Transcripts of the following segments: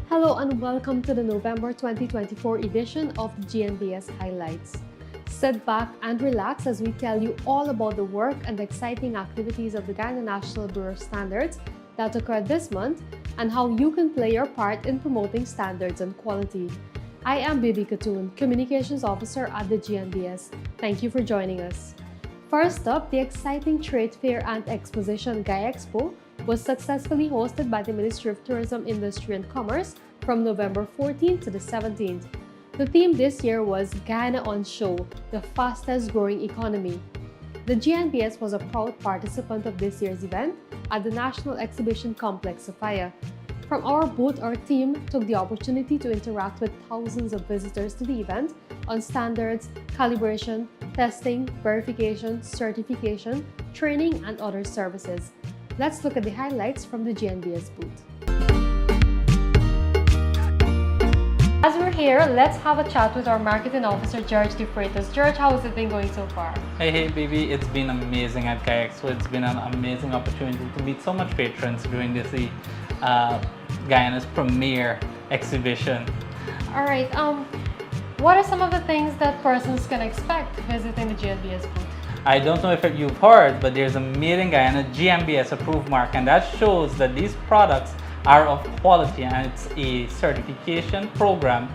Hello and welcome to the November 2024 edition of GNBS Highlights. Sit back and relax as we tell you all about the work and exciting activities of the Guyana National Bureau of Standards that occurred this month and how you can play your part in promoting standards and quality. I am Bibi Katoon, Communications Officer at the GNBS. Thank you for joining us. First up, the exciting trade fair and exposition Guyana Expo was successfully hosted by the Ministry of Tourism, Industry and Commerce from November 14th to the 17th. The theme this year was Guyana on Show, the fastest growing economy. The GNBS was a proud participant of this year's event at the National Exhibition Complex, Sophia. From our booth, our team took the opportunity to interact with thousands of visitors to the event on standards, calibration, testing, verification, certification, training, and other services. Let's look at the highlights from the GNBS booth. As we're here, let's have a chat with our marketing officer, George DeFreitas. George, how has it been going so far? Hey, baby, it's been amazing at Guyana Expo. It's been an amazing opportunity to meet so much patrons during this Guyana's premier exhibition. All right, what are some of the things that persons can expect visiting the GNBS booth? I don't know if you've heard, but there's a Made in Guyana GNBS approved mark, and that shows that these products are of quality, and it's a certification program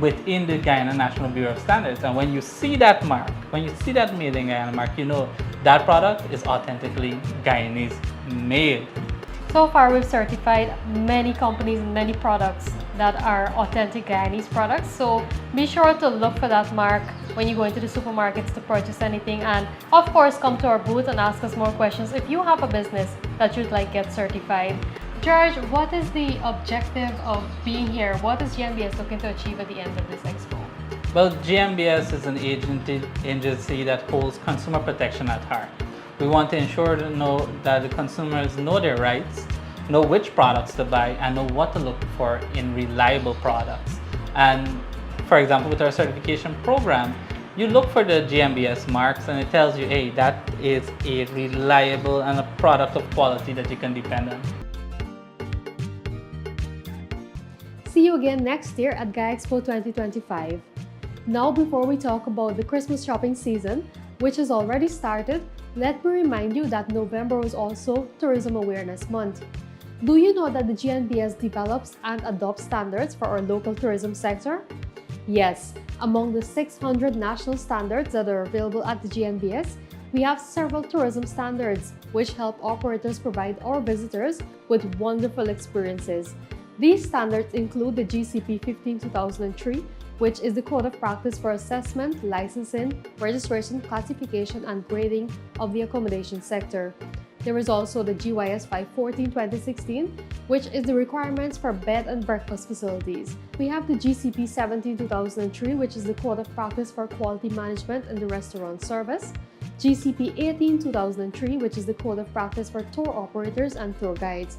within the Guyana National Bureau of Standards. And when you see that mark, when you see that Made in Guyana mark, you know that product is authentically Guyanese made. So far, we've certified many companies and many products that are authentic Guyanese products. So be sure to look for that mark when you go into the supermarkets to purchase anything. And of course, come to our booth and ask us more questions if you have a business that you'd like get certified. George, what is the objective of being here? What is GNBS looking to achieve at the end of this expo? Well, GNBS is an agency that holds consumer protection at heart. We want to ensure that the consumers know their rights, know which products to buy, and know what to look for in reliable products. And for example, with our certification program, you look for the GNBS marks and it tells you, hey, that is a reliable and a product of quality that you can depend on. See you again next year at Guyana Expo 2025. Now, before we talk about the Christmas shopping season, which has already started, let me remind you that November was also Tourism Awareness Month. Do you know that the GNBS develops and adopts standards for our local tourism sector? Yes, among the 600 national standards that are available at the GNBS, we have several tourism standards which help operators provide our visitors with wonderful experiences. These standards include the GCP 15-2003, which is the Code of Practice for Assessment, Licensing, Registration, Classification, and Grading of the Accommodation Sector. There is also the GYS 514-2016, which is the requirements for bed and breakfast facilities. We have the GCP 17-2003, which is the Code of Practice for Quality Management in the Restaurant Service. GCP 18-2003, which is the Code of Practice for Tour Operators and Tour Guides.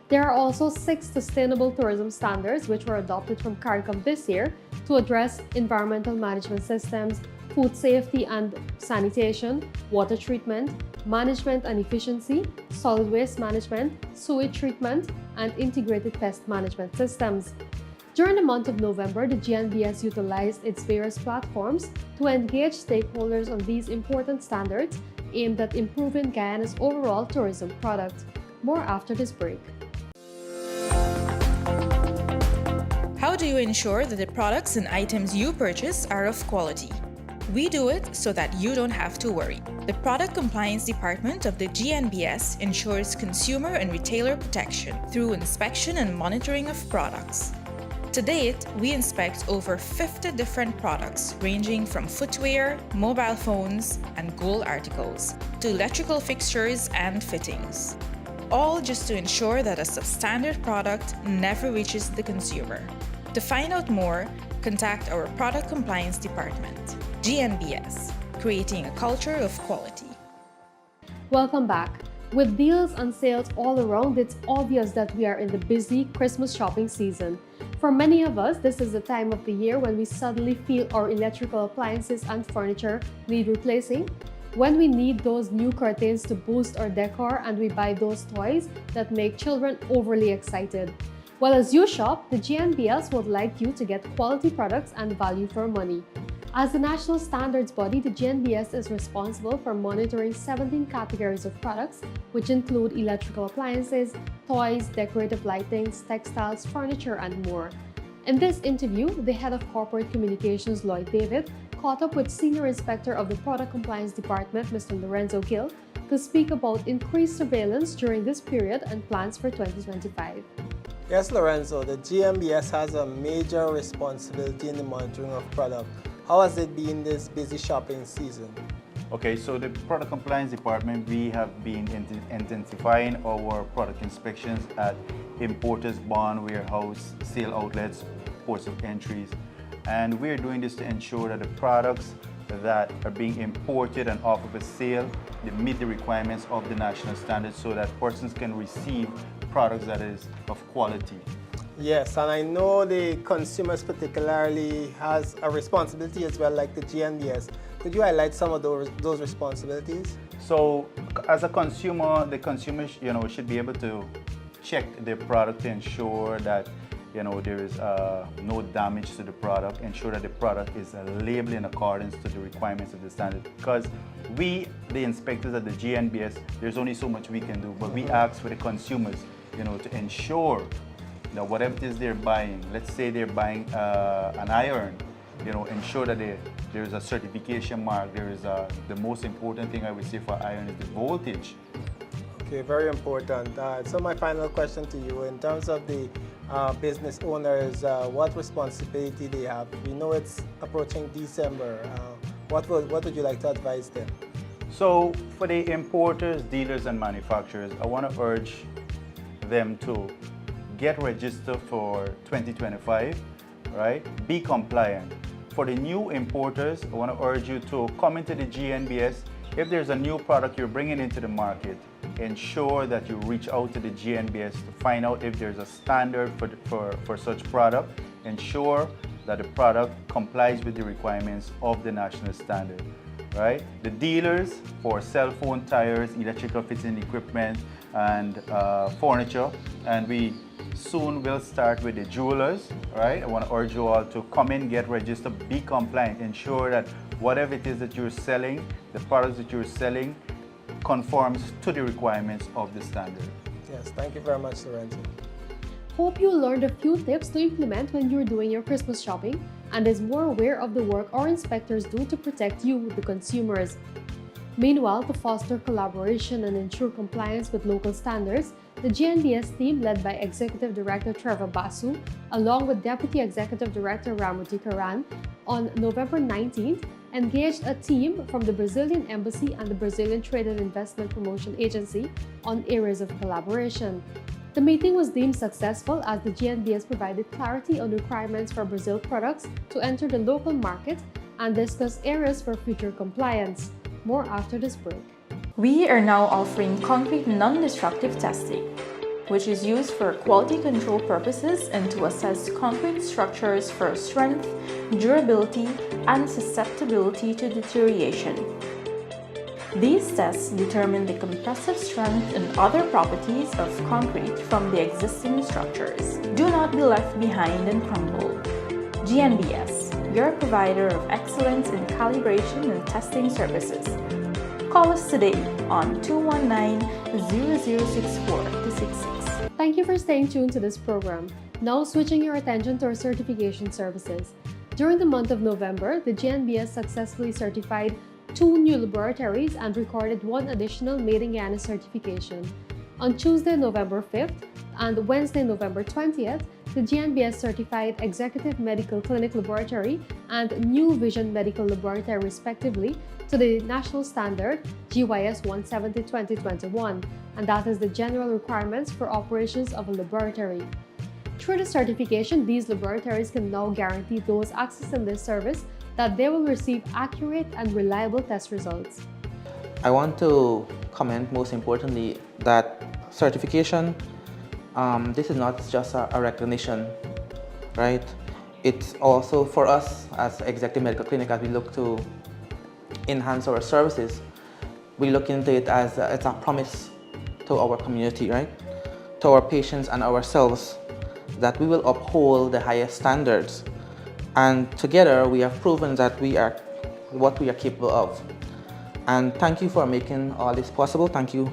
There are also 6 sustainable tourism standards which were adopted from CARICOM this year to address environmental management systems, food safety and sanitation, water treatment, management and efficiency, solid waste management, sewage treatment, and integrated pest management systems. During the month of November, the GNBS utilized its various platforms to engage stakeholders on these important standards aimed at improving Guyana's overall tourism product. More after this break. How do you ensure that the products and items you purchase are of quality? We do it so that you don't have to worry. The Product Compliance Department of the GNBS ensures consumer and retailer protection through inspection and monitoring of products. To date, we inspect over 50 different products ranging from footwear, mobile phones, and gold articles to electrical fixtures and fittings. All just to ensure that a substandard product never reaches the consumer. To find out more, contact our Product Compliance Department. GNBS, creating a culture of quality. Welcome back. With deals and sales all around, it's obvious that we are in the busy Christmas shopping season. For many of us, this is the time of the year when we suddenly feel our electrical appliances and furniture need replacing, when we need those new curtains to boost our decor, and we buy those toys that make children overly excited. Well, as you shop, the GNBS would like you to get quality products and value for money. As the national standards body, the GNBS is responsible for monitoring 17 categories of products, which include electrical appliances, toys, decorative lightings, textiles, furniture, and more. In this interview, the head of corporate communications, Lloyd David, caught up with Senior Inspector of the Product Compliance Department, Mr. Lorenzo Gill, to speak about increased surveillance during this period and plans for 2025. Yes, Lorenzo, the GNBS has a major responsibility in the monitoring of product. How has it been this busy shopping season? Okay, so the Product Compliance Department, we have been intensifying our product inspections at importers, barn, warehouse, sale outlets, ports of entries. And we're doing this to ensure that the products that are being imported and offered for sale, they meet the requirements of the national standards so that persons can receive products that is of quality. Yes, and I know the consumers particularly has a responsibility as well, like the GNBS. Could you highlight some of those responsibilities? So, as a consumer, the consumer should be able to check their product to ensure that there is no damage to the product, ensure that the product is labeled in accordance to the requirements of the standard. Because we, the inspectors at the GNBS, there's only so much we can do, but we ask for the consumers, to ensure that whatever it is they're buying, let's say they're buying an iron, ensure that there is a certification mark. There is the most important thing I would say for iron is the voltage. Okay, very important. So my final question to you, in terms of the business owners, what responsibility they have? We know it's approaching December. What would you like to advise them? So for the importers, dealers, and manufacturers, I want to urge them to get registered for 2025, right? Be compliant. For the new importers, I want to urge you to come into the GNBS. If there's a new product you're bringing into the market, ensure that you reach out to the GNBS to find out if there's a standard for such product. Ensure that the product complies with the requirements of the national standard, right? The dealers for cell phone, tires, electrical fitting equipment, and furniture, and we soon will start with the jewelers, right? I want to urge you all to come in, get registered, be compliant, ensure that whatever it is that you're selling, the products that you're selling, conforms to the requirements of the standard. Yes, thank you very much, Lorenzo. Hope you learned a few tips to implement when you're doing your Christmas shopping and is more aware of the work our inspectors do to protect you, the consumers. Meanwhile, to foster collaboration and ensure compliance with local standards, the GNBS team, led by Executive Director Trevor Basu, along with Deputy Executive Director Ramuti Karan, on November 19th, engaged a team from the Brazilian Embassy and the Brazilian Trade and Investment Promotion Agency on areas of collaboration. The meeting was deemed successful as the GNBS provided clarity on requirements for Brazil products to enter the local market and discussed areas for future compliance. More after this break. We are now offering concrete non-destructive testing, which is used for quality control purposes and to assess concrete structures for strength, durability, and susceptibility to deterioration. These tests determine the compressive strength and other properties of concrete from the existing structures. Do not be left behind and crumble. GNBS, your provider of excellence in calibration and testing services. Call us today on 219-0064-66. Thank you for staying tuned to this program. Now switching your attention to our certification services. During the month of November, the GNBS successfully certified 2 new laboratories and recorded 1 additional Made in Guyana certification. On Tuesday, November 5th and Wednesday, November 20th, the GNBS certified Executive Medical Clinic Laboratory and New Vision Medical Laboratory respectively to the national standard GYS 170-2021, and that is the general requirements for operations of a laboratory. Through the certification, these laboratories can now guarantee those accessing this service that they will receive accurate and reliable test results. I want to comment most importantly that certification, this is not just a recognition, right? It's also for us as Executive Medical Clinic, as we look to enhance our services, we look into it as it's a promise to our community, right? To our patients and ourselves, that we will uphold the highest standards. And together we have proven that we are what we are capable of. And thank you for making all this possible. Thank you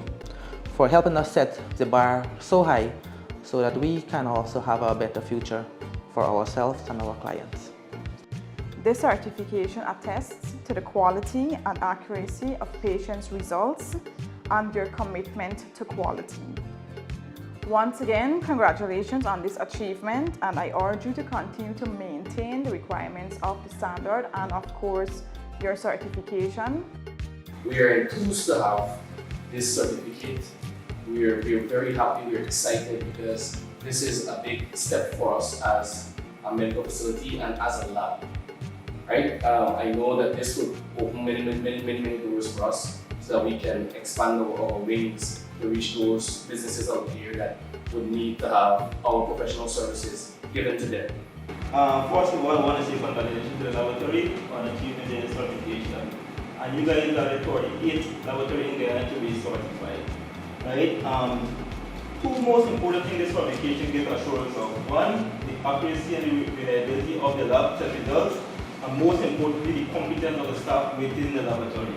for helping us set the bar so high so that we can also have a better future for ourselves and our clients. This certification attests to the quality and accuracy of patients' results and their commitment to quality. Once again, congratulations on this achievement, and I urge you to continue to maintain the requirements of the standard and, of course, your certification. We are enthused to have this certificate. We are very happy, we are excited because this is a big step for us as a medical facility and as a lab. Right? I know that this would open many doors for us so that we can expand our wings to reach those businesses out there that would need to have our professional services given to them. First of all, I want to say congratulations to the laboratory on achieving the certification. And you guys are the 48th laboratory in Guyana to be certified. Right? Two most important things this certification gives assurance of. One, the accuracy and the reliability of the lab test results, and most importantly, the competence of the staff within the laboratory.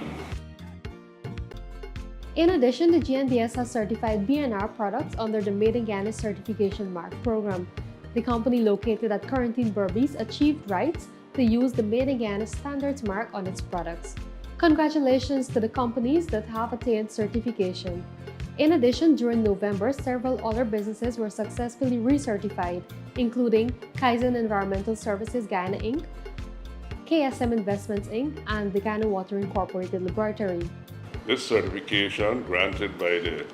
In addition, the GNBS has certified BNR products under the Made in Guyana Certification Mark program. The company located at Quarantine Berbice achieved rights to use the Made in Guyana Standards mark on its products. Congratulations to the companies that have attained certification. In addition, during November, several other businesses were successfully recertified, including Kaizen Environmental Services Guyana Inc., KSM Investments Inc., and the Guyana Water Incorporated Laboratory. This certification, granted by the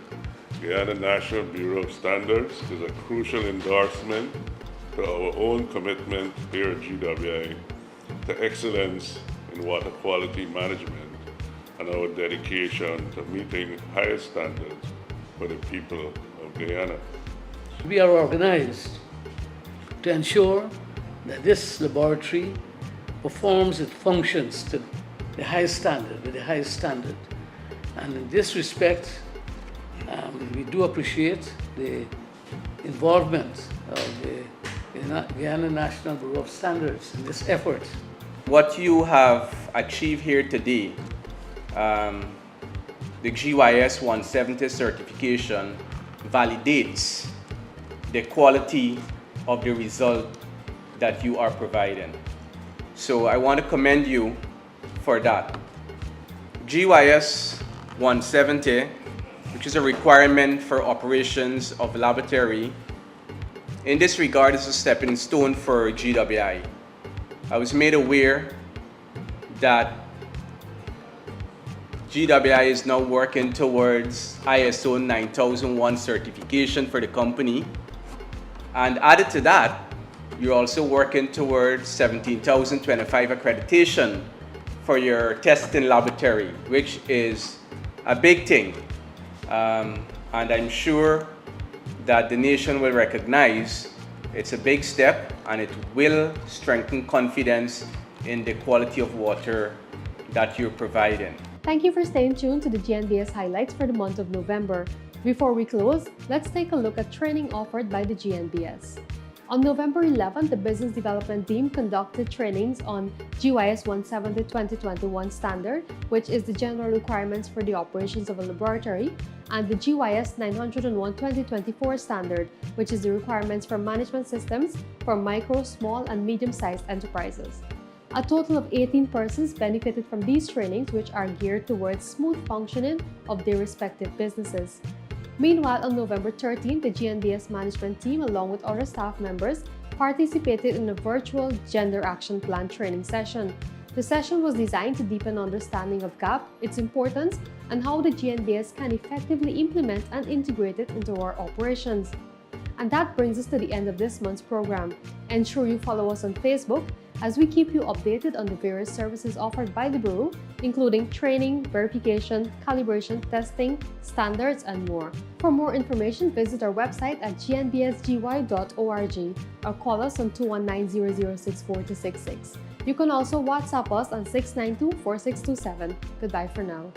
Guyana National Bureau of Standards, is a crucial endorsement to our own commitment here at GWI to excellence in water quality management and our dedication to meeting highest standards for the people of Guyana. We are organized to ensure that this laboratory performs its functions to the highest standard, with the highest standard. And in this respect, we do appreciate the involvement of the Guyana National Bureau of Standards in this effort. What you have achieved here today, the GYS 170 certification validates the quality of the result that you are providing. So I want to commend you for that. GYS 170, which is a requirement for operations of laboratory, in this regard is a stepping stone for GWI. I was made aware that GWI is now working towards ISO 9001 certification for the company, and added to that, you're also working towards 17,025 accreditation for your testing laboratory, which is a big thing. And I'm sure that the nation will recognize it's a big step and it will strengthen confidence in the quality of water that you're providing. Thank you for staying tuned to the GNBS highlights for the month of November. Before we close, let's take a look at training offered by the GNBS. On November 11, the Business Development Team conducted trainings on GYS 170 2021 standard, which is the general requirements for the operations of a laboratory, and the GYS 901 2024 standard, which is the requirements for management systems for micro, small, and medium-sized enterprises. A total of 18 persons benefited from these trainings, which are geared towards smooth functioning of their respective businesses. Meanwhile, on November 13, the GNBS management team, along with other staff members, participated in a virtual Gender Action Plan training session. The session was designed to deepen understanding of GAP, its importance, and how the GNBS can effectively implement and integrate it into our operations. And that brings us to the end of this month's program. Ensure you follow us on Facebook as we keep you updated on the various services offered by the Bureau, including training, verification, calibration, testing, standards, and more. For more information, visit our website at gnbsgy.org or call us on 219-0064-66. You can also WhatsApp us on 692-4627. Goodbye for now.